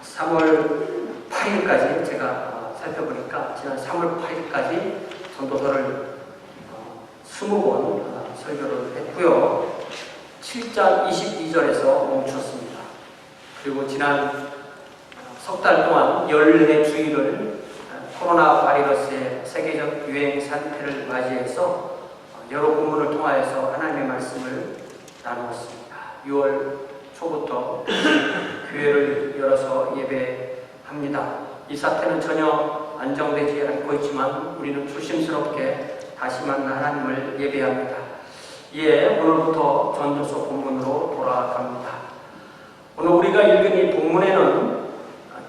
3월 8일까지 제가 살펴보니까 지난 3월 8일까지 전도서를 20번 설교를 했고요. 7장 22절에서 멈췄습니다. 그리고 지난 석 달 동안 14주일을 코로나 바이러스의 세계적 유행 상태를 맞이해서 여러 본문을 통하여서 하나님의 말씀을 나누었습니다. 6월 초부터 교회를 열어서 예배합니다. 이 사태는 전혀 안정되지 않고 있지만 우리는 조심스럽게 다시 만나 하나님을 예배합니다. 이에 오늘부터 전도서 본문으로 돌아갑니다. 오늘 우리가 읽은 이 본문에는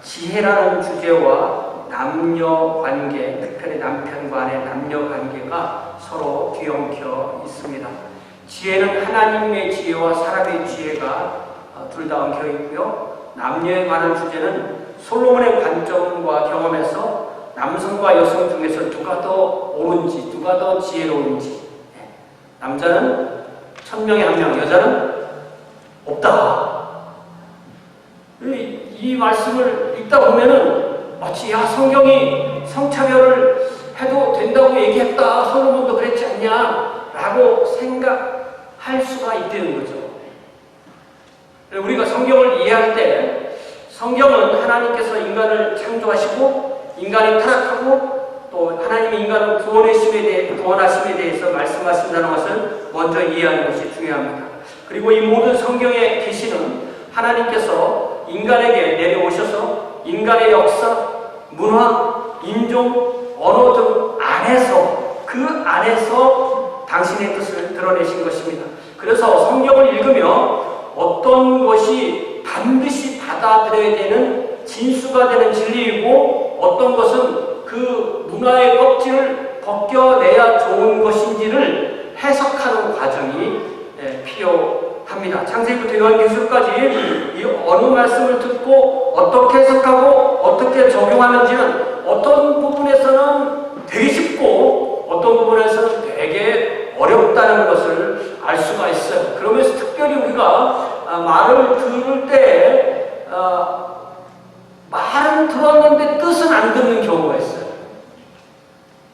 지혜라는 주제와 남녀관계, 특별히 남편과 아내 남녀관계가 서로 뒤엉켜 있습니다. 지혜는 하나님의 지혜와 사람의 지혜가 둘 다 엉켜 있고요. 남녀에 관한 주제는 솔로몬의 관점과 경험에서 남성과 여성 중에서 누가 더 옳은지, 누가 더 지혜로운지, 남자는 1000명에 1명, 여자는 없다. 이 말씀을 읽다 보면은 마치 성경이 성차별을 해도 된다고 얘기했다, 솔로몬도 그랬지 않냐 라고 생각할 수가 있다는 거죠. 우리가 성경을 이해할 때 성경은 하나님께서 인간을 창조하시고 인간이 타락하고 또 하나님이 인간을 구원하심에 대해서 말씀하신다는 것을 먼저 이해하는 것이 중요합니다. 그리고 이 모든 성경의 계시는 하나님께서 인간에게 내려오셔서 인간의 역사, 문화, 인종, 언어 등 그 안에서 당신의 뜻을 드러내신 것입니다. 그래서 성경을 읽으며 어떤 것이 반드시 받아들여야 되는 진수가 되는 진리이고 어떤 것은 그 문화의 껍질을 벗겨내야 좋은 것인지를 해석하는 과정이 필요합니다. 창세기부터 요한계시록까지 이 어느 말씀을 듣고 어떻게 해석하고 어떻게 적용하는지는 어떤 부분에서는 되게 쉽고 어떤 부분에서는 되게 어렵다는 것을 알 수가 있어요. 그러면서 특별히 우리가 말을 들을 때 말은 들었는데 뜻은 안 듣는 경우가 있어요.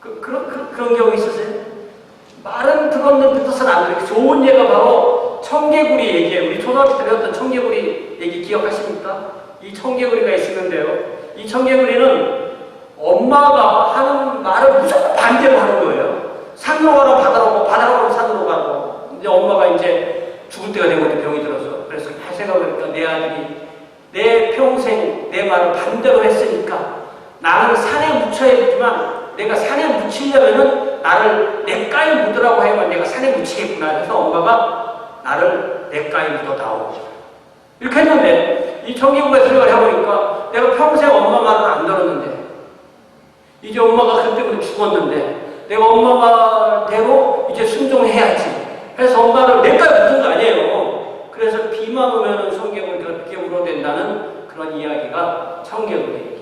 그런 경우 있으세요? 말은 들었는데 뜻은 안 들어요. 좋은 예가 바로 청개구리 얘기예요. 우리 초등학교 때 배웠던 청개구리 얘기 기억하십니까? 이 청개구리가 있었는데요. 이 청개구리는 엄마가 하는 말을 무조건 반대로 하는 거예요. 산으로 가라고 바다로 가라고 산으로 가라고. 이제 엄마가 이제 죽을 때가 되고 병이 들어서 그래서 생각해보니까 내 아들이 내 평생 내 말을 반대로 했으니까 나는 산에 묻혀야 되지만 내가 산에 묻히려면은 나를 냇가에 묻으라고 하면 내가 산에 묻히겠구나. 그래서 엄마가 나를 냇가에 묻어다오. 이렇게 했는데 이 청개구리가 생각을 해보니까 내가 평생 엄마 말을 안 들었는데 이제 엄마가 그때부터 죽었는데 내가 엄마 말대로 이제 순종해야지. 그래서 엄마를 냇가에 묻은 거 아니에요. 그래서 비만 오면은 청개구리가 그렇게 울어댄다는 그런 이야기가 청개구리 얘기.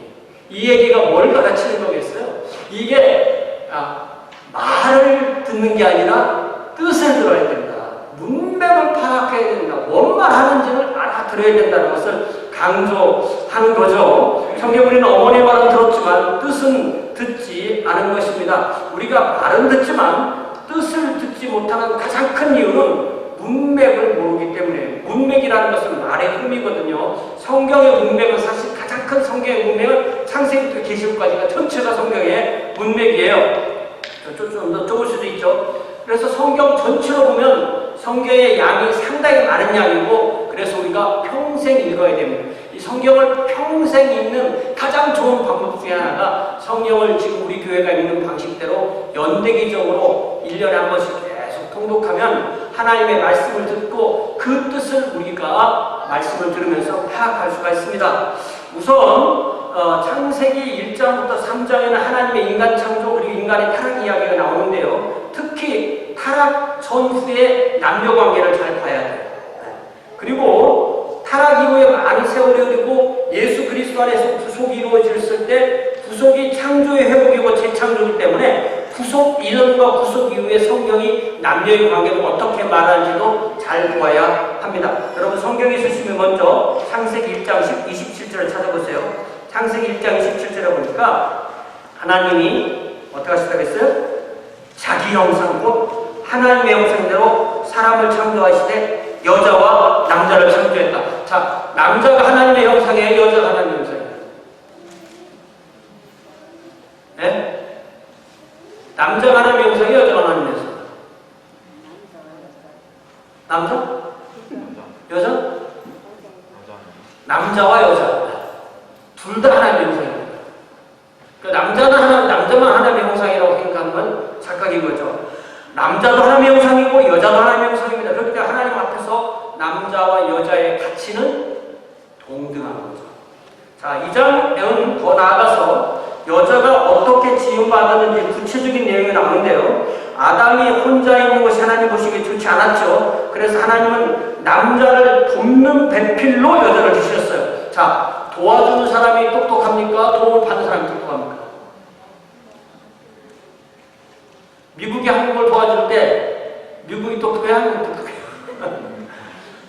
이 얘기가 뭘 가르치는 거겠어요? 이게 말을 듣는 게 아니라 뜻을 들어야 된다. 문맥을 파악해야 된다. 뭔 말하는지를 알아들어야 된다는 것을 강조하는 거죠. 청개구리는 어머니의 말은 들었지만 뜻은 듣지 않은 것입니다. 우리가 말은 듣지만 뜻을 듣지 못하는 가장 큰 이유는 문맥을 모르기 때문에 문맥이라는 것은 말의 흐름이거든요. 성경의 문맥은 사실 가장 큰 성경의 문맥은 창세기부터 계시록까지가 전체가 성경의 문맥이에요. 좀 더 좁을 수도 있죠. 그래서 성경 전체로 보면 성경의 양이 상당히 많은 양이고 그래서 우리가 평생 읽어야 됩니다. 이 성경을 평생 읽는 가장 좋은 방법 중에 하나가 성경을 지금 우리 교회가 읽는 방식대로 연대기적으로 1년에 한 번씩 계속 통독하면 하나님의 말씀을 듣고 그 뜻을 우리가 말씀을 들으면서 파악할 수가 있습니다. 우선 창세기 1장부터 3장에는 하나님의 인간 창조 그리고 인간의 타락 이야기가 나오는데요. 특히 타락 전후의 남녀관계를 잘 봐야 돼요. 그리고 타락 이후에 많은 세월이 흐르고 예수 그리스도 안에서 구속이 이루어졌을 때 구속이 창조의 회복이고 재창조이기 때문에 구속 이전과 구속 이후에 성경이 남녀의 관계를 어떻게 말하는지도 잘 보아야 합니다. 여러분 성경에 있으시면 먼저 창세기 1장 27절을 찾아보세요. 창세기 1장 27절에 보니까 하나님이 어떻게 하셨다고 했어요? 자기 형상 곧 하나님의 형상대로 사람을 창조하시되 여자와 남자를 창조했다. 자, 남자가 하나님의 형상이에요? 여자가 하나님의 형상이에요? 네? 남자가 하나님의 형상이에요? 여자가 하나님의 형상? 남자? 여자? 남자와 여자 둘 다 하나님의 형상입니다. 그러니까 남자만 하나님의 형상이라고 생각하는 건 착각인 거죠. 남자도 하나님의 형상이고 여자도 하나님의 형상입니다. 그렇기 때문에 하나님 앞에서 남자와 여자의 가치는 동등한 거죠. 자, 2장은 더 나아가서 여자가 어떻게 지음받았는지 구체적인 내용이 나오는데요. 아담이 혼자 있는 것이 하나님 보시기에 좋지 않았죠. 그래서 하나님은 남자를 돕는 배필로 여자를 주셨어요. 자, 도와주는 사람이 똑똑합니까? 도움을 받는 사람이 똑똑합니까? 미국이 한국을 도와줄 때 미국이 똑똑해요? 한국이 똑똑해요?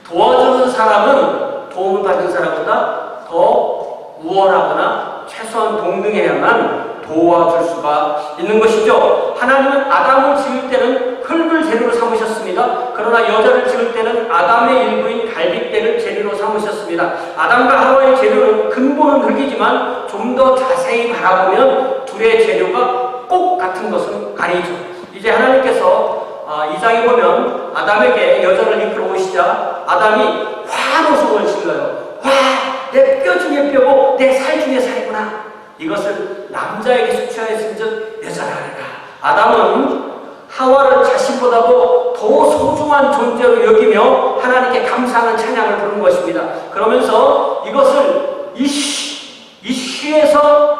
도와주는 사람은 도움을 받는 사람보다 더 우월하거나 최소한 동등해야만 도와줄 수가 있는 것이죠. 하나님은 아담을 지을 때는 흙을 재료로 삼으셨습니다. 그러나 여자를 지을 때는 아담의 일부인 갈빗대를 재료로 삼으셨습니다. 아담과 하와의 재료는 근본은 흙이지만 좀 더 자세히 바라보면 둘의 재료가 꼭 같은 것은 아니죠. 이제 하나님께서 2장에 보면 아담에게 여자를 이끌어 오시자 아담이 화로 속을 질러요. 와, 내 뼈 중에 뼈고 내 살 중에 살이구나. 이것을 남자에게 수치하였은즉 여자라 하리라. 아담은 하와를 자신보다도 더 소중한 존재로 여기며 하나님께 감사하는 찬양을 부르는 것입니다. 그러면서 이것을 이 쉬에서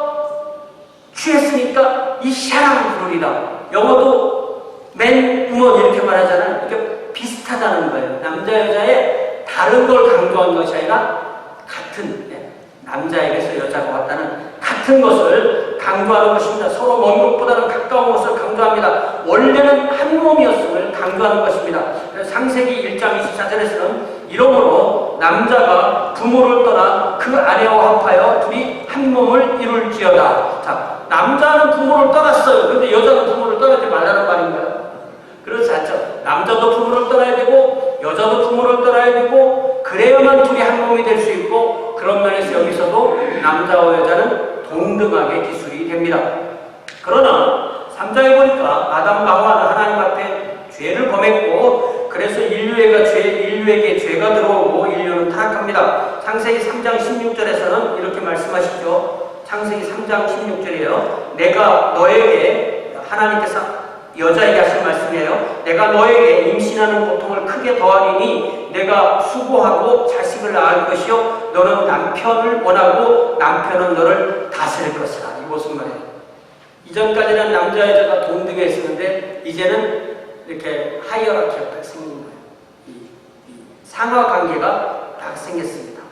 취했으니까 이 샤랑 부르리라. 영어도 맨 우먼 이렇게 말하잖아요. 이렇게 비슷하다는 거예요. 남자 여자의 다른 걸 강조한 것이 아니라 같은, 남자에게서 여자가 왔다는 같은 것을 강조하는 것입니다. 서로 먼 것보다는 가까운 것을 강조합니다. 원래는 한 몸이었음을 강조하는 것입니다. 그래서 창세기 1장 24절에서는 이러므로 남자가 부모를 떠나 그 아내와 합하여 둘이 한 몸을 이룰지어다. 자, 남자는 부모를 떠났어요. 그런데 여자는 부모를 떠나지 말라는 말인가요? 그렇지 않죠. 남자도 부모를 떠나야 되고 여자도 부모를 떠나야 되고 그래야만 둘이 한 몸이 될 수 있고, 그런 면에서 여기서도 남자와 여자는 동등하게 기술이 됩니다. 그러나 3장에 보니까 아담과 하와는 하나님 앞에 죄를 범했고, 그래서 인류에게 죄가 들어오고 인류는 타락합니다. 창세기 3장 16절에서는 이렇게 말씀하시죠. 창세기 3장 16절이에요. 내가 너에게, 하나님께서 여자에게 하신 말씀이에요. 내가 너에게 임신하는 고통을 크게 더하리니 내가 수고하고 자식을 낳을 것이요 너는 남편을 원하고 남편은 너를 다스릴 것이라. 이 무슨 말이에요? 이전까지는 남자 여자가 동등해 있었는데 이제는 이렇게 하이어라키가 딱 생긴 거예요. 이 상하 관계가 딱 생겼습니다.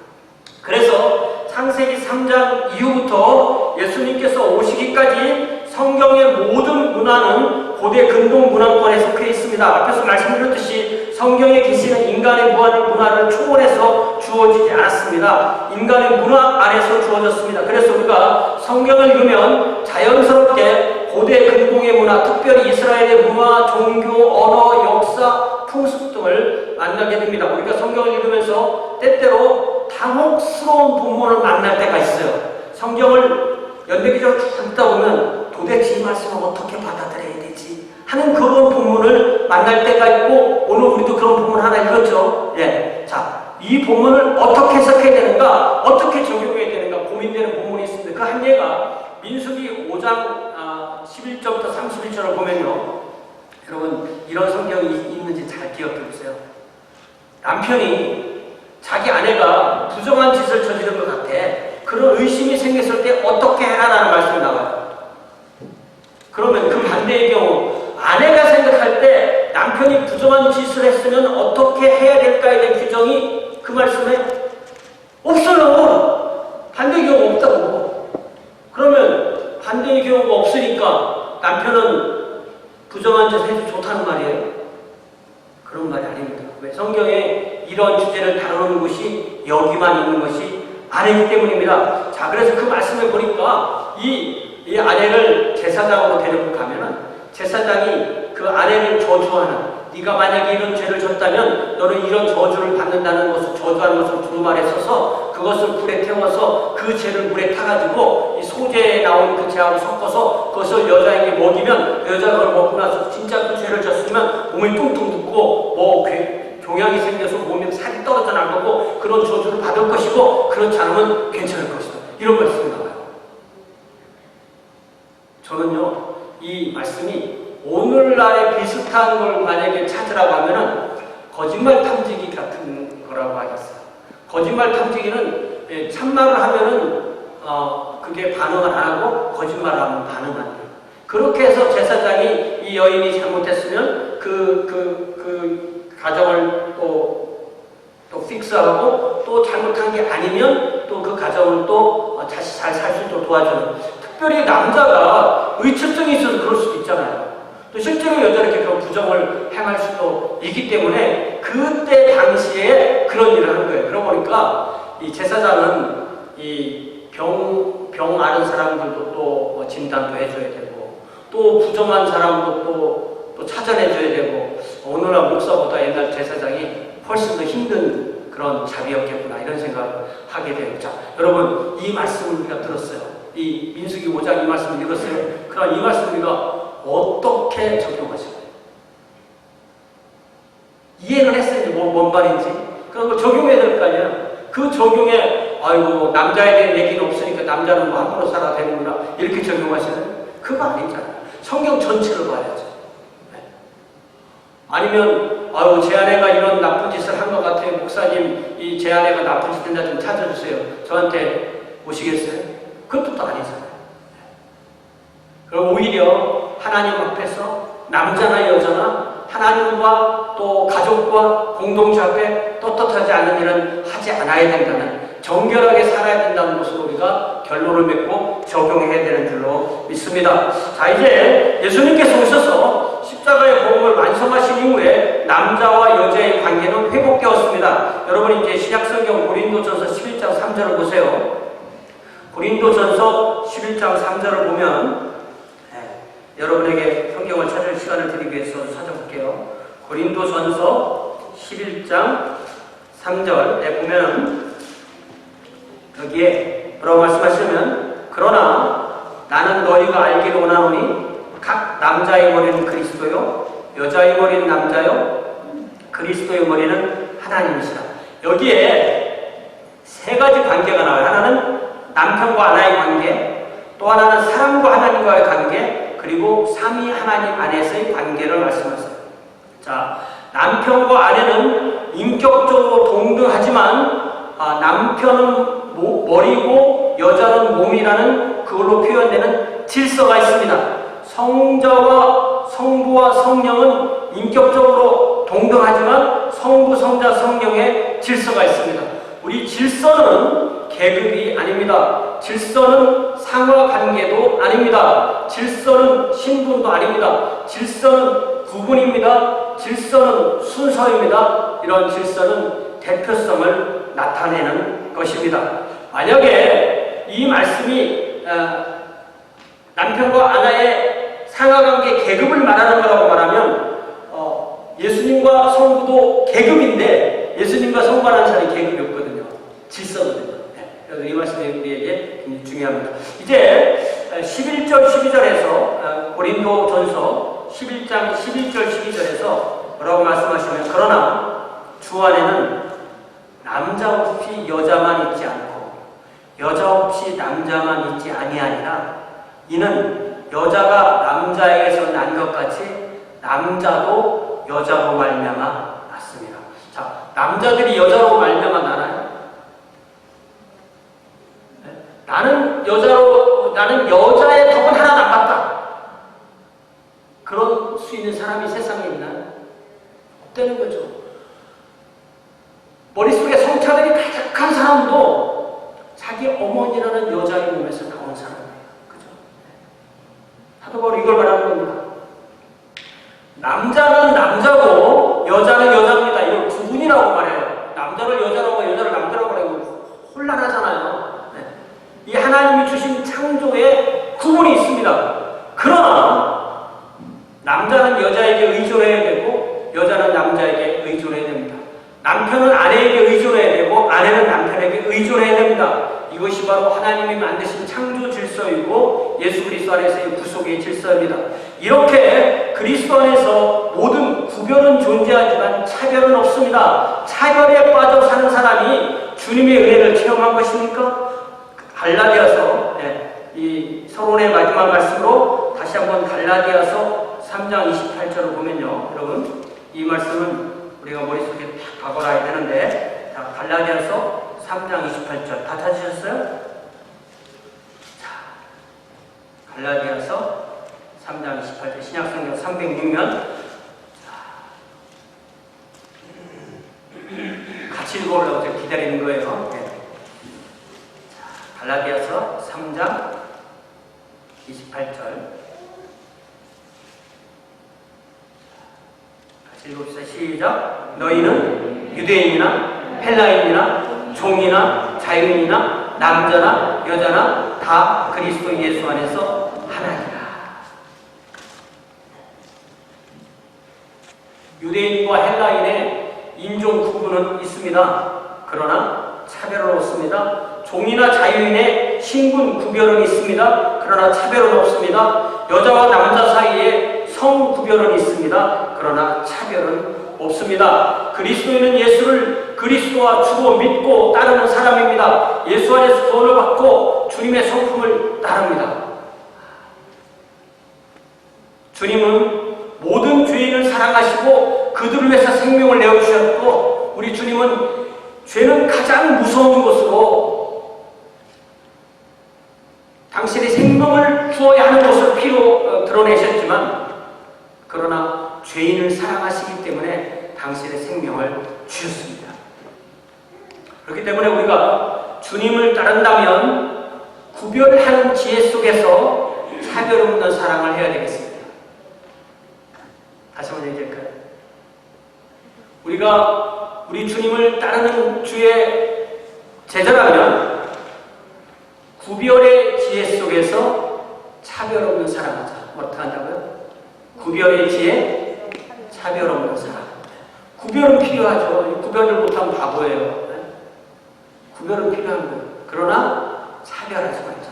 그래서 창세기 3장 이후부터 예수님께서 오시기까지 성경의 모든 문화는 고대 근동 문화권에 속해 있습니다. 앞에서 말씀드렸듯이 성경에 계시는 인간의 문화를 초월해서 주어지지 않았습니다. 인간의 문화 안에서 주어졌습니다. 그래서 우리가 성경을 읽으면 자연스럽게 고대 근동의 문화, 특별히 이스라엘의 문화, 종교, 언어, 역사, 풍습 등을 만나게 됩니다. 우리가 성경을 읽으면서 때때로 당혹스러운 본문을 만날 때가 있어요. 성경을 연대기적으로 쭉 읽다 보면 도대체 이 말씀을 어떻게 받아들여야 되지 하는 그런 본문을 만날 때가 있고, 오늘 우리도 그런 본문 하나 읽었죠. 자, 이 본문을 어떻게 해석해야 되는가, 어떻게 적용해야 되는가 고민되는 본문이 있습니다. 그 한 예가 민수기 5장 11절부터 31절을 보면요, 여러분 이런 성경이 있는지 잘 기억해 보세요. 남편이 자기 아내가 부정한 짓을 저지른 것 같아. 그런 의심이 생겼을 때 어떻게 해라라는 말씀이 나와요. 그러면 그 반대의 경우 아내가 생각할 때 남편이 부정한 짓을 했으면 어떻게 해야 될까에 대한 규정이 그 말씀에 없어요. 반대의 경우 없다고. 그러면 반대의 경우가 없으니까 남편은 부정한 짓을 해도 좋다는 말이에요? 그런 말이 아닙니다. 왜 성경에 이런 주제를 다루는 곳이 여기만 있는 것이 아내이기 때문입니다. 자, 그래서 그 말씀을 보니까 이 아내를 제사장으로 데리고 가면은 제사장이 그 아내를 저주하는, 네가 만약에 이런 죄를 졌다면 너는 이런 저주를 받는다는 것을, 저주하는 것을 두루마리에 써서 그것을 불에 태워서 그 죄를 물에 타가지고 이 소재에 나온 그 죄하고 섞어서 그것을 여자에게 먹이면 여자가 그걸 먹고 나서 진짜 그 죄를 졌으면 몸이 뚱뚱 붓고 뭐 종양이 생겨서 몸에 살이 떨어져 나가고 그런 저주를 받을 것이고, 그렇지 않으면 괜찮을 것이다. 이런 말씀이 나와요. 저는요, 이 말씀이 오늘날에 비슷한 걸 만약에 찾으라고 하면은 거짓말 탐지기 같은 거라고 하겠어요. 거짓말 탐지기는 참말을 하면은 그게 반응을 안 하고 거짓말을 하면 반응한대요. 그렇게 해서 제사장이 이 여인이 잘못했으면 그 가정을 또 픽스하고, 또 잘못한 게 아니면 또 그 가정을 또 다시 잘 살 수 있도록 도와주는, 특별히 남자가 의처증이 있어서 그럴 수도 있잖아요. 또 실제로 여자는 그런 부정을 행할 수도 있기 때문에 그때 당시에 그런 일을 하는 거예요. 그러고 보니까 이 제사장은 이 병 앓은 사람들도 또 진단도 해줘야 되고, 또 부정한 사람도 또 찾아내줘야 되고, 오늘날 목사보다 옛날 제사장이 훨씬 더 힘든 그런 잡이었겠구나, 이런 생각을 하게 돼요. 자, 여러분, 이 말씀을 우리가 들었어요. 이 민수기 5장 이 말씀을 읽었어요. 그럼 이 말씀을 우리가 어떻게 적용하실까요? 이해를 했어요. 뭔 말인지. 그런 걸 적용해야 될 거 아니에요. 그 적용에, 아이고, 남자에 대한 얘기는 없으니까 남자는 뭐 함부로 살아야 되는구나, 이렇게 적용하시나요? 그거 아니잖아요. 성경 전체를 봐야죠. 네. 아니면, 아유, 제 아내가 이런 나쁜 짓을 한 것 같아요. 목사님, 제 아내가 나쁜 짓 했나 좀 찾아주세요. 저한테 오시겠어요? 그것도 또 아니잖아요. 그럼 오히려 하나님 앞에서 남자나 여자나 하나님과 또 가족과 공동체 앞에 떳떳하지 않은 일은 하지 않아야 된다는, 정결하게 살아야 된다는 것으로 우리가 결론을 맺고 적용해야 되는 줄로 믿습니다. 자, 이제 예수님께서 오셔서 십자가의 복음을 완성하신 이후에 남자와 여자의 관계는 회복되었습니다. 여러분, 이제 신약성경 고린도전서 11장 3절을 보세요. 고린도전서 11장 3절을 보면, 여러분에게 성경을 찾을 시간을 드리기 위해서 찾아볼게요. 고린도전서 11장 3절에 보면 여기에 뭐라고 말씀하시면, 그러나 나는 너희가 알기를 원하노니 각 남자의 머리는 그리스도요 여자의 머리는 남자요 그리스도의 머리는 하나님이시라. 여기에 세 가지 관계가 나와요. 하나는 남편과 아내의 관계, 또 하나는 사람과 하나님과의 관계, 그리고 삼위 하나님 안에서의 관계를 말씀하세요. 자, 남편과 아내는 인격적으로 동등하지만 남편은 머리고 여자는 몸이라는 그걸로 표현되는 질서가 있습니다. 성부와 성령은 인격적으로 동등하지만 성부, 성자, 성령의 질서가 있습니다. 우리 질서는 계급이 아닙니다. 질서는 상하관계도 아닙니다. 질서는 신분도 아닙니다. 질서는 구분입니다. 질서는 순서입니다. 이런 질서는 대표성을 나타내는 것입니다. 만약에 이 말씀이 남편과 아내의 상하관계 계급을 말하는 거라고 말하면 예수님과 성부도 계급인데 예수님과 성부라는 사람이 계급이 없거든요. 질서거든요. 그래서 이 말씀이 우리에게 굉장히 중요합니다. 이제 11절 12절에서 고린도전서 11장 11절 12절에서 뭐라고 말씀하시면, 그러나 주 안에는 남자 없이 여자만 있지 않고 여자 없이 남자만 있지 아니하니라. 이는 여자가 남자에게서 난 것 같이 남자도 여자로 말미암아 났습니다. 자, 남자들이 여자로 말미암아 나나요? 네? 나는 여자의 덕은 하나 남았다. 그럴 수 있는 사람이 세상에 있나요? 없다는 거죠. 머릿속에 성차별이 가득한 사람도 자기 어머니라는 여자의 몸에서 나온 사람이에요. 그죠? 사도 바울이 이걸 말하는 겁니다. 남자는 남자고 여자는 여자입니다. 이걸 구분이라고 말해요. 남자를 여자라고 여자를 남자라고 말하면 혼란하잖아요. 이 하나님이 주신 창조에 구분이 있습니다. 그러나 남자는 여자에게 의존해야 되고 여자는 남자에게 의존해야 됩니다. 남편은 아내에게 의존해야 되고 아내는 남편에게 의존해야 됩니다. 이것이 바로 하나님이 만드신 창조 질서이고 예수 그리스도 안에서의 구속의 질서입니다. 이렇게 그리스도 안에서 모든 구별은 존재하지만 차별은 없습니다. 차별에 빠져 사는 사람이 주님의 은혜를 체험한 것입니까? 갈라디아서 이 서론의 마지막 말씀으로 다시 한번 갈라디아서 3장 28절을 보면요. 여러분 이 말씀은 우리가 머릿속에 딱 박아놔야 되는데 자, 갈라디아서 3장 28절 다 찾으셨어요? 자, 갈라디아서 3장 28절 신약성경 306면 같이 읽어보려고 제가 기다리는 거예요. 네. 자, 갈라디아서 3장 28절 같이 읽읍시다. 시작. 너희는 유대인이나 헬라인이나 종이나 자유인이나 남자나 여자나 다 그리스도 예수 안에서 하나니라. 유대인과 헬라인의 인종 구분은 있습니다. 그러나 차별은 없습니다. 종이나 자유인의 신분 구별은 있습니다. 그러나 차별은 없습니다. 여자와 남자 사이에 성 구별은 있습니다. 그러나 차별은 없습니다. 그리스도인은 예수를 그리스도와 주로 믿고 따르는 사람입니다. 예수 안에서 구원을 받고 주님의 성품을 따릅니다. 주님은 모든 죄인을 사랑하시고 그들을 위해서 생명을 내어주셨고 우리 주님은 죄는 가장 무서운 것으로 당신의 생명을 주어야 하는 것을 피로 드러내셨지만 그러나 죄인을 사랑하시기 때문에 당신의 생명을 주셨습니다. 그렇기 때문에 우리가 주님을 따른다면 구별하는 지혜 속에서 차별 없는 사랑을 해야 되겠습니다. 다시 한번 얘기할까요? 우리가 우리 주님을 따르는 주의 제자라면 구별의 지혜 속에서 차별 없는 사랑하자. 어떻게 한다고요? 구별의 지혜, 차별 없는 사랑. 구별은 필요하죠. 구별을 못하면 바보예요. 네? 구별은 필요한 거예요. 그러나 차별하지 말자.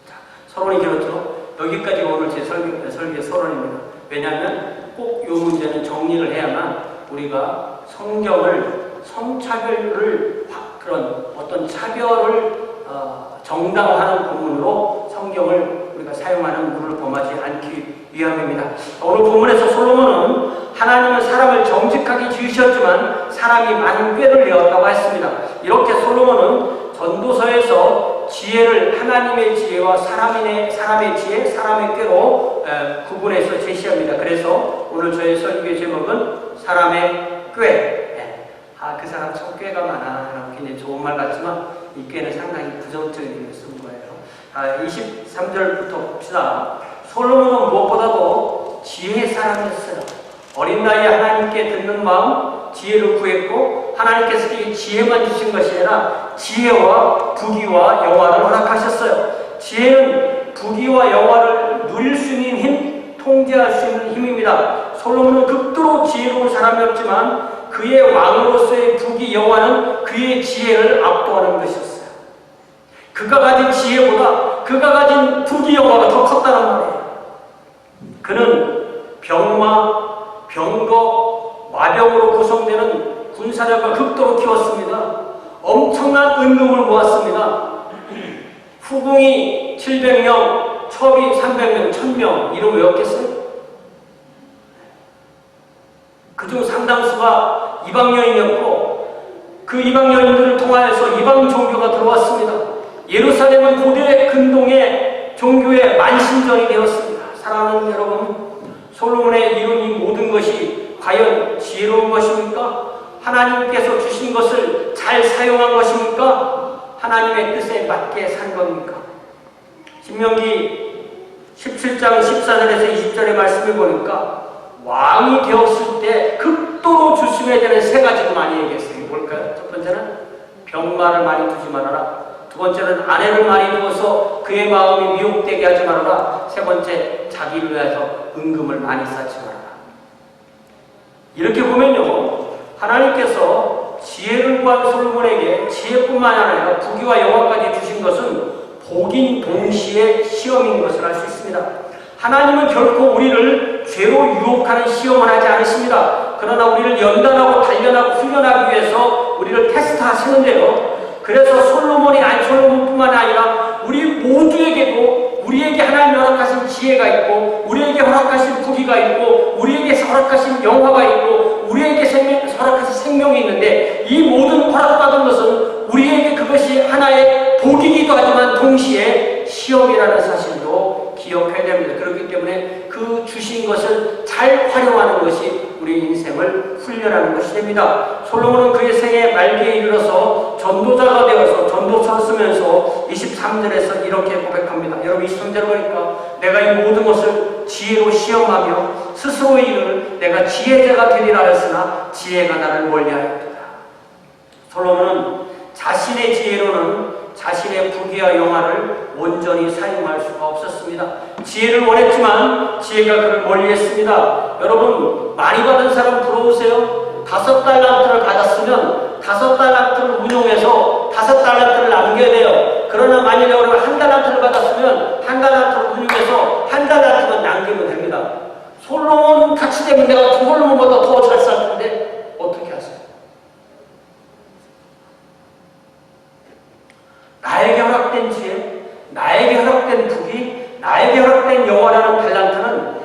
자, 서론이 그렇죠. 여기까지 오늘 제 설교 서론입니다. 왜냐하면 꼭 이 문제는 정리를 해야만 우리가 성경을 성차별을 그런 어떤 차별을 정당화하는 부분으로 성경을 우리가 사용하는 물을 범하지 않기 위함입니다. 오늘 본문에서 솔로몬은 하나님은 사람을 정직하게 지으셨지만 사람이 많은 꾀를 내었다고 했습니다. 이렇게 솔로몬은 전도서에서 지혜를 하나님의 지혜와 사람의 지혜, 사람의 꾀로 구분해서 제시합니다. 그래서 오늘 저의 설교의 제목은 사람의 꾀. 그 사람 참 꾀가 많아. 굉장히 좋은 말 같지만 이 꾀는 상당히 부정적인 의미를 쓴 거예요. 23절부터 봅시다. 솔로몬은 무엇보다도 지혜의 사람이었어요. 어린 나이에 하나님께 듣는 마음, 지혜를 구했고 하나님께서 그에게 지혜만 주신 것이 아니라 지혜와 부귀와 영화를 허락하셨어요. 지혜는 부귀와 영화를 누릴 수 있는 힘, 통제할 수 있는 힘입니다. 솔로몬은 극도로 지혜로운 사람이었지만 그의 왕으로서의 부귀, 영화는 그의 지혜를 압도하는 것이었어요. 그가 가진 지혜보다 그가 가진 부귀, 영화가 더 컸다는 말이에요. 그는 병마, 병거, 마병으로 구성되는 군사력을 극도로 키웠습니다. 엄청난 은금을 모았습니다. 후궁이 700명, 첩이 300명, 1000명 이름 외웠겠어요? 그중 상당수가 이방 여인이었고 그 이방 여인들을 통하여서 이방 종교가 들어왔습니다. 예루살렘은 고대 근동의 종교의 만신전이 되었습니다. 사랑하는 여러분, 솔로몬의 이룬 이 모든 것이 과연 지혜로운 것입니까? 하나님께서 주신 것을 잘 사용한 것입니까? 하나님의 뜻에 맞게 산 겁니까? 신명기 17장 14절에서 20절의 말씀을 보니까 왕이 되었을 때 극도로 조심해야 되는 세 가지를 많이 얘기했어요. 뭘까요? 첫 번째는 병마를 많이 두지 말아라. 두 두 번째는 아내를 많이 두어서 그의 마음이 미혹되게 하지 말아라. 세 번째, 자기를 위해서 은금을 많이 쌓지 말아라. 이렇게 보면요, 하나님께서 지혜를 구한 솔로몬에게 지혜뿐만 아니라 부귀와 영화까지 주신 것은 복인 동시에 시험인 것을 알 수 있습니다. 하나님은 결코 우리를 죄로 유혹하는 시험을 하지 않으십니다. 그러나 우리를 연단하고 단련하고 훈련하기 위해서 우리를 테스트하시는데요. 그래서 솔로몬뿐만 아니라 우리 모두에게도 우리에게 하나님이 허락하신 지혜가 있고, 우리에게 허락하신 부귀가 있고, 우리에게 허락하신 영화가 있고, 우리에게 허락하신 생명이 있는데, 이 모든 허락받은 것은 우리에게 그것이 하나의 복이기도 하지만 동시에 시험이라는 사실도 기억해야 됩니다. 그렇기 때문에 그 주신 것을 잘 활용하는 것이 우리 인생을 훈련하는 것이 됩니다. 솔로몬은 그의 생애 말기에 이르러서 전도자가 되어서 전도서를 쓰면서 23절에서 이렇게 고백합니다. 여러분 23절 보니까 내가 이 모든 것을 지혜로 시험하며 스스로 이르를 내가 지혜자가 되리라 하였으나 지혜가 나를 멀리하였도다. 솔로몬은 자신의 지혜로는 자신의 부귀와 영화를 온전히 사용할 수가 없었습니다. 지혜를 원했지만 지혜가 그를 멀리했습니다. 여러분 많이 받은 사람 부러우세요? 5달란트를 받았으면 5달란트를 운용해서 5달란트를 남겨야 돼요. 그러나 만약에 우리가 1달란트를 받았으면 1달란트를 운용해서 1달란트만 남기면 됩니다. 솔로몬 같이 되면 내가 솔로몬보다 더 잘 살 텐데 어떻게 하세요? 나에게 허락된 지혜, 나에게 허락된 부귀, 나에게 허락된 영화라는 달란트는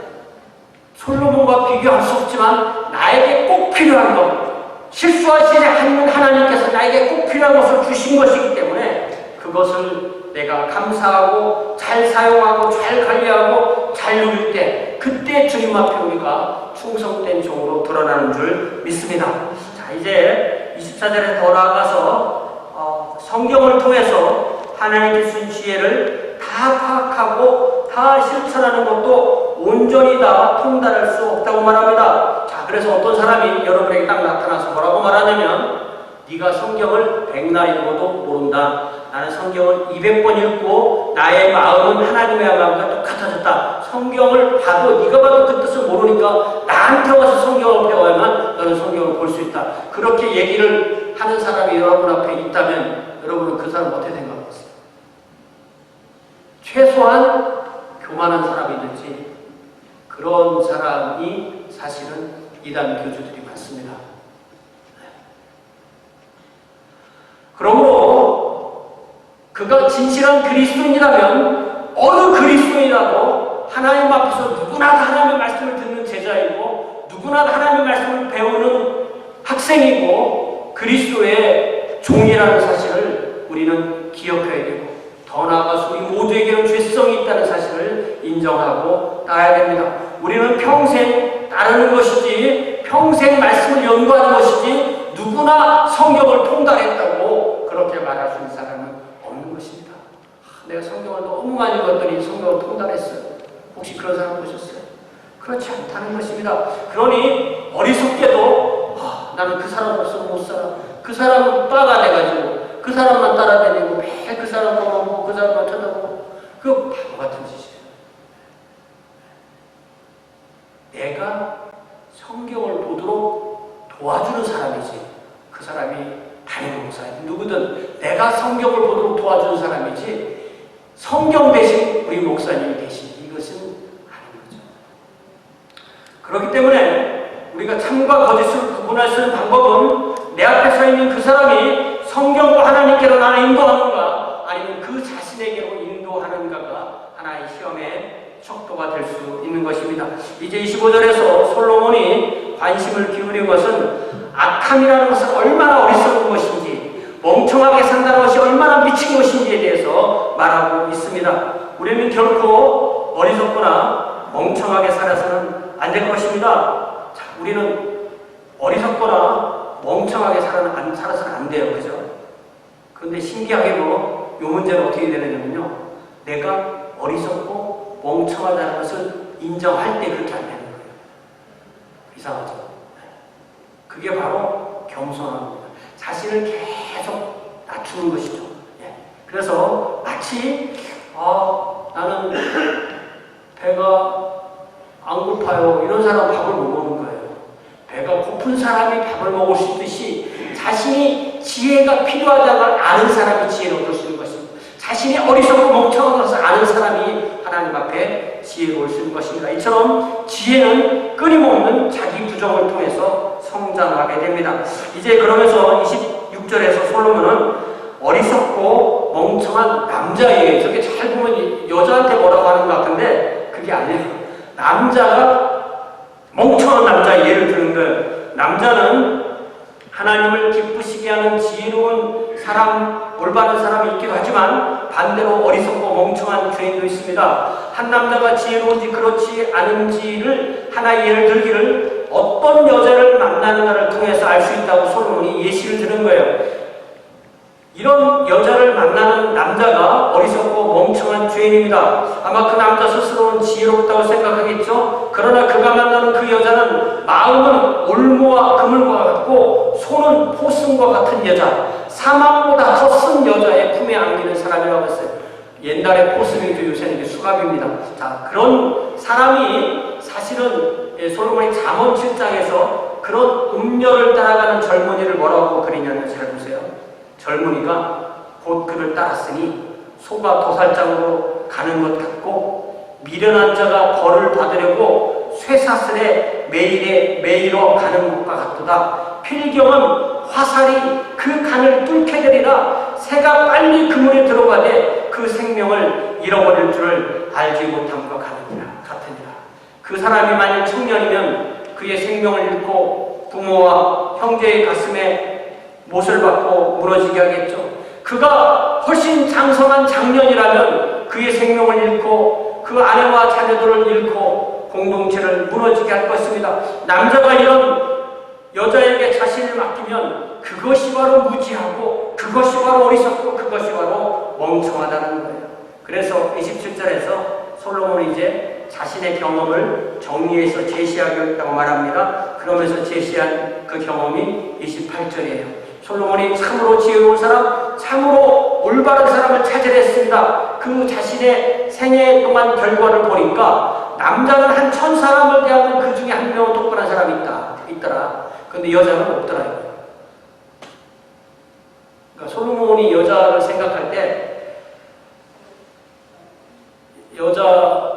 솔로몬과 비교할 수 없지만 나에게 꼭 필요한 것, 실수하지 않는 하나님께서 나에게 꼭 필요한 것을 주신 것이기 때문에 그것을 내가 감사하고 잘 사용하고 잘 관리하고 잘 누릴 때 그때 주님 앞에 우리가 충성된 종으로 드러나는 줄 믿습니다. 자, 이제 24절에 더 나아가서 성경을 통해서 하나님께 주신 지혜를 다 파악하고 다 실천하는 것도 온전히 다 통달할 수 없다고 말합니다. 자, 그래서 어떤 사람이 여러분에게 딱 나타나서 뭐라고 말하냐면 네가 성경을 100날 읽어도 모른다. 나는 성경을 200번 읽고 나의 마음은 하나님의 마음과 똑같아졌다. 성경을 봐도 네가 봐도 그 뜻을 모르니까 나한테 와서 성경을 배워야만 너는 성경을 볼 수 있다. 그렇게 얘기를 하는 사람이 여러분 앞에 있다면 여러분은 그 사람 어떻게 생각하세요? 최소한 교만한 사람이든지 그런 사람이 사실은 이단 교주들이 많습니다. 그러므로 그가 진실한 그리스도인이라면 어느 그리스도인이라도 하나님 앞에서 누구나 다 하나님의 말씀을 듣는 제자이고 누구나 다 하나님의 말씀을 배우는 학생이고 그리스도의 종이라는 사실을 우리는 기억해야 되고 더 나아가서 우리 모두에게는 죄성이 있다는 사실을 인정하고 따라야 됩니다. 우리는 평생 따르는 것이지 평생 말씀을 연구하는 것이지 누구나 성경을 통달했다고 그렇게 말할 수 있는 사람은 없는 것입니다. 내가 성경을 너무 많이 읽었더니 성경을 통달했어요. 혹시 그런 사람 보셨어요? 그렇지 않다는 것입니다. 그러니 어리석게도 나는 그 사람 없으면 못 살아. 그 사람은 빠가 돼가지고 그 사람만 따라다니고 매일 그 사람 보고 그 사람만 쳐다보고 그 바보 같은 짓이에요. 내가 성경을 보도록 도와주는 사람이지 그 사람이 담임 목사님 누구든 내가 성경을 보도록 도와주는 사람이지 성경 대신 우리 목사님이 대신 이것은 아닌 거죠. 그렇기 때문에 우리가 참과 거짓을 구분할 수 있는 방법은 내 앞에 서 있는 그 사람이 성경과 하나님께로 나를 인도하는가 아니면 그 자신에게로 인도하는가가 하나의 시험의 척도가 될 수 있는 것입니다. 이제 25절에서 솔로몬이 관심을 기울인 것은 악함이라는 것은 얼마나 어리석은 것인지 멍청하게 산다는 것이 얼마나 미친 것인지에 대해서 말하고 있습니다. 우리는 결코 어리석거나 멍청하게 살아서는 안 될 것입니다. 자, 우리는 어리석거나 멍청하게 살아서는 안 돼요. 그죠? 그런데 신기하게도 이 문제는 어떻게 되느냐면요. 내가 어리석고 멍청하다는 것을 인정할 때 그렇게 안 되는 거예요. 이상하죠? 그게 바로 겸손한 겁니다. 자신을 계속 낮추는 것이죠. 그래서 마치 나는 배가 안 고파요. 이런 사람은 밥을 못 먹는 거예요. 배가 고픈 사람이 밥을 먹을 수 있듯이 자신이 지혜가 필요하다는 걸 아는 사람이 지혜를 얻을 수 있는 것입니다. 자신이 어리석고 멍청한 것을 아는 사람이 하나님 앞에 지혜로울 수 있는 것입니다. 이처럼 지혜는 끊임없는 자기 부정을 통해서 성장하게 됩니다. 이제 그러면서 26절에서 솔로몬은 어리석고 멍청한 남자예요. 저게 잘 보면 여자한테 뭐라고 하는 것 같은데 그게 아니에요. 남자가 멍청한 남자 예를 드는 거예요. 남자는 하나님을 기쁘시게 하는 지혜로운 사람, 올바른 사람이 있기도 하지만 반대로 어리석고 멍청한 죄인도 있습니다. 한 남자가 지혜로운지 그렇지 않은지를 하나의 예를 들기를 어떤 여자를 만나는가를 통해서 알 수 있다고 솔로몬이 예시를 드는 거예요. 이런 여자를 만나는 남자가 어리석고 멍청한 죄인입니다. 아마 그 남자 스스로는 지혜롭다고 생각하겠죠. 그러나 그가 만나는 그 여자는 마음은 올무와 그물과 같고 손은 포승과 같은 여자, 사망보다 더 쓴 여자의 품에 안기는 사람이라고 했어요. 옛날에 포승이죠. 요새는 이게 수갑입니다. 자, 그런 사람이 사실은 솔로몬이 잠언 7장에서 그런 음녀를 따라가는 젊은이를 뭐라고 그리냐면 잘 보세요. 젊은이가 곧 그를 따랐으니 소가 도살장으로 가는 것 같고 미련한 자가 벌을 받으려고 쇠사슬에 매이러 가는 것과 같도다. 필경은 화살이 그 간을 뚫게 되리라. 새가 빨리 그물에 들어가되 그 생명을 잃어버릴 줄을 알지 못함과 같으니라. 그 사람이 만일 청년이면 그의 생명을 잃고 부모와 형제의 가슴에 못을 받고 무너지게 하겠죠. 그가 훨씬 장성한 장년이라면 그의 생명을 잃고 그 아내와 자녀들을 잃고 공동체를 무너지게 할 것입니다. 남자가 이런 여자에게 자신을 맡기면 그것이 바로 무지하고 그것이 바로 어리석고 그것이 바로 멍청하다는 거예요. 그래서 27절에서 솔로몬은 이제 자신의 경험을 정리해서 제시하겠다고 말합니다. 그러면서 제시한 그 경험이 28절이에요. 솔로몬이 참으로 지혜로운 사람, 참으로 올바른 사람을 찾아냈습니다. 그 자신의 생애 동안 결과를 보니까 남자는 한 1000사람을 대하면 그 중에 한 명은 똑바른 사람이 있더라. 그런데 여자는 없더라고요. 그러니까 솔로몬이 여자를 생각할 때 여자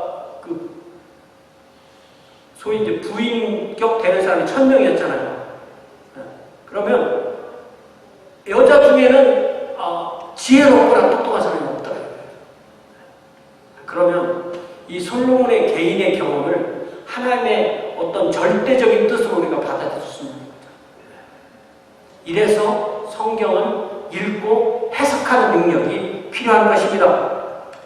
소위 이제 부인격 되는 사람이 1000명이었잖아요. 그러면 여자 중에는 지혜롭거나 똑똑한 사람이 없더라고요. 그러면 이 솔로몬의 개인의 경험을 하나님의 어떤 절대적인 뜻으로 우리가 받아들일 수 있는 겁니다. 이래서 성경은 읽고 해석하는 능력이 필요한 것입니다.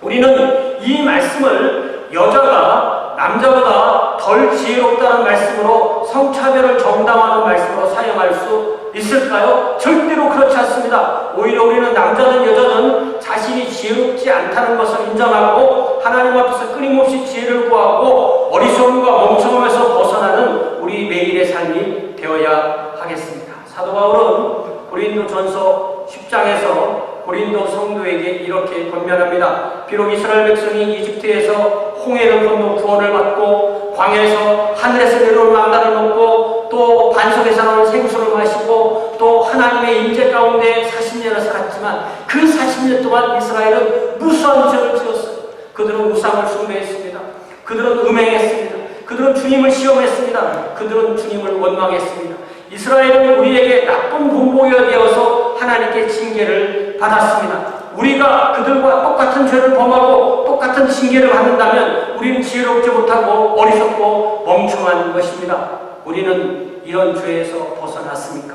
우리는 이 말씀을 여자가 남자보다 덜 지혜롭다는 말씀으로 성차별을 정당화하는 말씀으로 사용할 수 있을까요? 절대로 그렇지 않습니다. 오히려 우리는 남자든 여자든 자신이 지혜롭지 않다는 것을 인정하고 하나님 앞에서 끊임없이 지혜를 구하고 어리석음과 멍청함에서 벗어나는 우리 매일의 삶이 되어야 하겠습니다. 사도 바울은 고린도전서 10장에서 고린도 성도에게 이렇게 권면합니다. 비록 이스라엘 백성이 이집트에서 홍해를 건너 구원을 받고 광야에서 하늘에서 내려온 만나를 먹고 또 반석에서 나온 생수를 마시고 또 하나님의 임재 가운데 40년을 살았지만 그 40년 동안 이스라엘은 무수한 죄를 지었어요. 그들은 우상을 숭배했습니다. 그들은 음행했습니다. 그들은 주님을 시험했습니다. 그들은 주님을 원망했습니다. 이스라엘은 우리에게 나쁜 본보기가 되어서 하나님께 징계를 받았습니다. 우리가 그들과 똑같은 죄를 범하고 똑같은 징계를 받는다면 우리는 지혜롭지 못하고 어리석고 멍청한 것입니다. 우리는 이런 죄에서 벗어났습니까?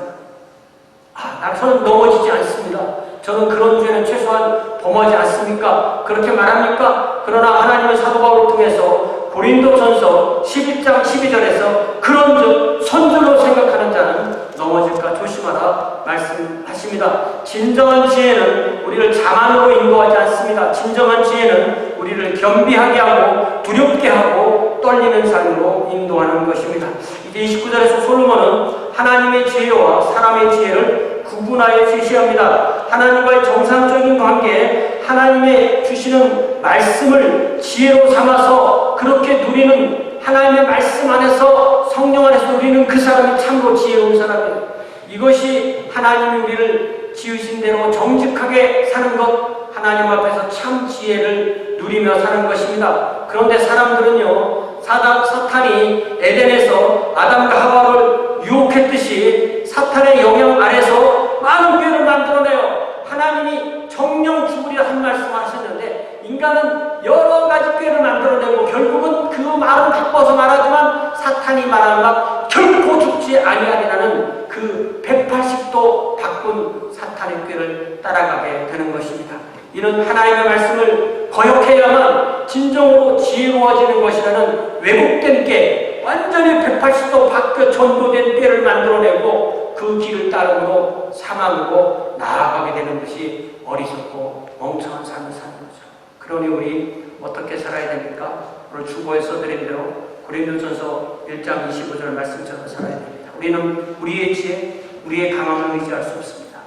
저는 넘어지지 않습니다. 저는 그런 죄는 최소한 범하지 않습니까? 그렇게 말합니까? 그러나 하나님은 사도 바울을 통해서 고린도전서 11장 12절에서 그런즉 선줄로 생각하는 자는 넘어질까 조심하라 말씀하십니다. 진정한 지혜는 우리를 자만으로 인도하지 않습니다. 진정한 지혜는 우리를 겸비하게 하고 두렵게 하고 떨리는 삶으로 인도하는 것입니다. 이제 29절에서 솔로몬은 하나님의 지혜와 사람의 지혜를 구분하여 제시합니다. 하나님과의 정상적인 관계, 하나님의 주시는 말씀을 지혜로 삼아서 그렇게 누리는, 하나님의 말씀 안에서 성령 안에서 누리는 그 사람이 참으로 지혜로운 사람이에요. 이것이 하나님이 우리를 지으신 대로 정직하게 사는 것, 하나님 앞에서 참 지혜를 누리며 사는 것입니다. 그런데 사람들은요, 사탄이 에덴에서 아담과 하와를 유혹했듯이 사탄의 영향 아래서 많은 꾀를 만들어내요. 하나님이 정령 죽으리라 한 말씀을 하셨는데 인간은 여러 가지 꾀를 만들어내고 결국은 그 말은 바꿔서 말하지만 사탄이 말하는 것 결코 죽지 아니하리라는 그 180도 바꾼 사탄의 꾀를 따라가게 되는 것입니다. 이는 하나님의 말씀을 거역해야만 진정으로 지혜로워지는 것이라는 왜곡된 꾀, 완전히 180도 바뀌어 전도된 꾀를 만들어내고 그 길을 따르므로 사망으로 나아가게 되는 것이 어리석고 멍청한 삶을 사는 거죠. 그러니 우리 어떻게 살아야 됩니까? 오늘 주보에 써드린 대로 고린도전서 1장 25절 말씀처럼 살아야 됩니다. 우리는 우리의 지혜, 우리의 강함을 의지할 수 없습니다.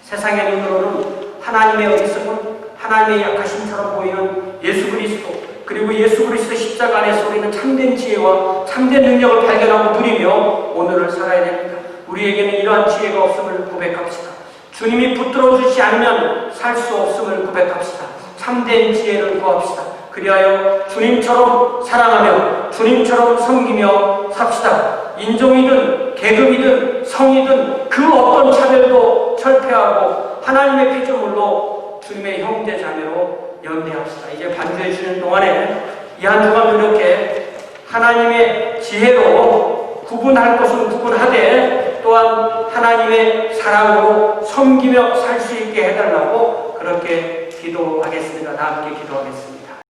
세상의 눈으로는 하나님의 어리석음, 하나님의 약하심처럼 보이는 예수 그리스도, 그리고 예수 그리스도 십자가 안에서 우리는 참된 지혜와 참된 능력을 발견하고 누리며 오늘을 살아야 됩니다. 우리에게는 이러한 지혜가 없음을 고백합시다. 주님이 붙들어 주시지 않으면 살 수 없음을 고백합시다. 참된 지혜를 구합시다. 그리하여 주님처럼 사랑하며 주님처럼 섬기며 삽시다. 인종이든 계급이든 성이든 그 어떤 차별도 철폐하고 하나님의 피조물로 주님의 형제 자매로 연대합시다. 이제 반주해 주는 동안에 이 한 주간 이렇게 하나님의 지혜로 구분할 것은 구분하되 또한 하나님의 사랑으로 섬기며 살 수 있게 해달라고 그렇게 기도하겠습니다. 다 함께 기도하겠습니다.